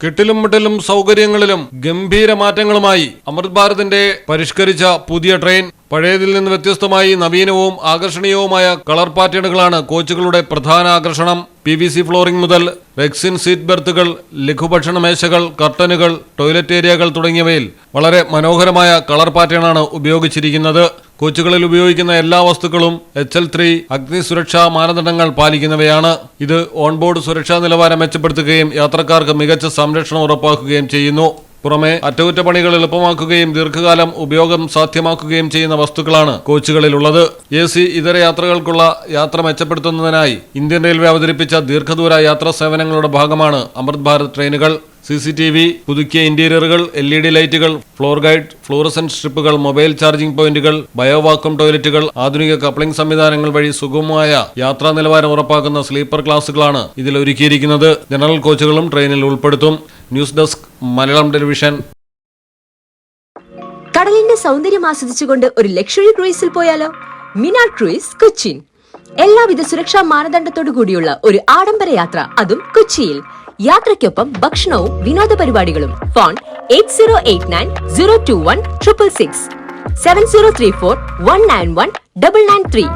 കെട്ടിലും മുട്ടിലും സൗകര്യങ്ങളിലും ഗംഭീര മാറ്റങ്ങളുമായി അമൃത് ഭാരതിന്റെ പരിഷ്കരിച്ച പുതിയ ട്രെയിൻ. പഴയതിൽ നിന്ന് വ്യത്യസ്തമായി നവീനവും ആകർഷണീയവുമായ കളർ പാറ്റേണുകളാണ് കോച്ചുകളുടെ പ്രധാന ആകർഷണം. PVC ഫ്ലോറിംഗ് മുതൽ റെക്സിൻ സീറ്റ് ബെർത്തുകൾ, ലഘുഭക്ഷണ മേശകൾ, കർട്ടനുകൾ, ടോയ്ലറ്റ് ഏരിയകൾ തുടങ്ങിയവയിൽ വളരെ മനോഹരമായ കളർ പാറ്റേണാണ് ഉപയോഗിച്ചിരിക്കുന്നത്. കോച്ചുകളിൽ ഉപയോഗിക്കുന്ന എല്ലാ വസ്തുക്കളും HL3 അഗ്നി സുരക്ഷാ മാനദണ്ഡങ്ങൾ പാലിക്കുന്നവയാണ്. ഇത് ഓൺബോർഡ് സുരക്ഷാ നിലവാരം മെച്ചപ്പെടുത്തുകയും യാത്രക്കാർക്ക് മികച്ച സംരക്ഷണം ഉറപ്പാക്കുകയും ചെയ്യുന്നു. പുറമെ അറ്റകുറ്റപ്പണികൾ എളുപ്പമാക്കുകയും ദീർഘകാലം ഉപയോഗം സാധ്യമാക്കുകയും ചെയ്യുന്ന വസ്തുക്കളാണ് കോച്ചുകളിലുള്ളത്. AC ഇതര യാത്രകൾക്കുള്ള യാത്ര മെച്ചപ്പെടുത്തുന്നതിനായി ഇന്ത്യൻ റെയിൽവേ അവതരിപ്പിച്ച ദീർഘദൂര യാത്രാ സേവനങ്ങളുടെ ഭാഗമാണ് അമൃത് ഭാരത് ട്രെയിനുകൾ. CCTV, പുതുക്കിയ ഇന്റീരിയറുകൾ, LED ലൈറ്റുകൾ, ഫ്ലോർ ഗൈഡ്, ഫ്ലൂറസെന്റ് സ്ട്രിപ്പുകൾ, മൊബൈൽ ചാർജിംഗ് പോയിന്റുകൾ, ബയോവാക്വം ടോയ്ലറ്റുകൾ, ആധുനിക കപ്ലിംഗ് സംവിധാനങ്ങൾ വഴി സുഗമമായ യാത്രാ നിലവാരം ഉറപ്പാക്കുന്ന സ്ലീപ്പർ ക്ലാസുകളാണ് ഇതിൽ ഒരുക്കിയിരിക്കുന്നത്. ജനറൽ കോച്ചുകളും ട്രെയിനിൽ ഉൾപ്പെടുത്തും. News desk, Malayalam television. കടലിന്റെ സൗന്ദര്യം ആസ്വദിച്ചുകൊണ്ട് ഒരു ലക്ഷറി ക്രൂയിസിൽ പോയാലോ? മിനാർ ക്രൂയിസ് കൊച്ചിൻ. എല്ലാവിധ സുരക്ഷാ മാനദണ്ഡത്തോടു കൂടിയുള്ള ഒരു ആഡംബര യാത്ര, അതും കൊച്ചിയിൽ. യാത്രയ്ക്കൊപ്പം ഭക്ഷണവും വിനോദ പരിപാടികളും. ഫോൺ 8089 021 666 7034 191 993.